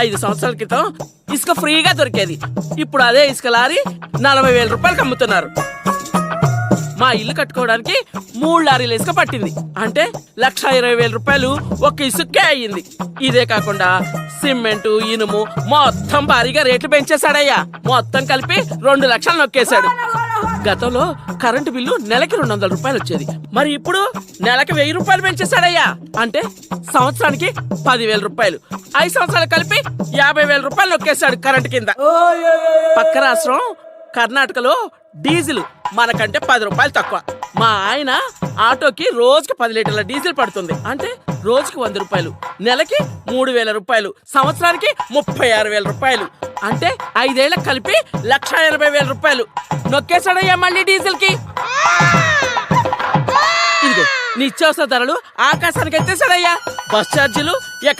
5 సంవత్సరాల క్రితం ఇసుక ఫ్రీగా దొరికేది. ఇప్పుడు అదే ఇసుక లారీ 40,000 రూపాయలకు అమ్ముతున్నారు. మా ఇల్లు కట్టుకోవడానికి 3 లారీల ఇసుక పట్టింది. అంటే 1,20,000 రూపాయలు ఒక్క ఇసుకే అయ్యింది. ఇదే కాకుండా సిమెంటు, ఇనుము మొత్తం భారీగా రేట్లు పెంచేశాడయ్యా. మొత్తం కలిపి 2 లక్షలు నొక్కేశాడు. గతంలో కరెంటు బిల్లు నెలకి 200 రూపాయలు వచ్చేది. మరి ఇప్పుడు నెలకి 1000 రూపాయలు పెంచేశాడయ్యా. అంటే సంవత్సరానికి 10,000 రూపాయలు. 5 సంవత్సరాలు కలిపి 50,000 రూపాయలు నొక్కేశాడు కరెంటు కింద. పక్క రాష్ట్రం కర్ణాటకలో డీజిల్ మనకంటే 10 రూపాయలు తక్కువ. మా ఆయన ఆటోకి రోజుకి 10 లీటర్ల డీజిల్ పడుతుంది. అంటే రోజుకి 100 రూపాయలు, నెలకి 3,000 రూపాయలు, సంవత్సరానికి 36,000 రూపాయలు. అంటే 5 ఏళ్ళకి కలిపి 1,80,000 రూపాయలు నొక్కేశాడయ్యా మళ్ళీ డీజిల్ కి. ఇదిగో నిత్యావసర ధరలు ఆకాశానికి ఎత్తేసాడయ్యా. బస్ ఛార్జీలు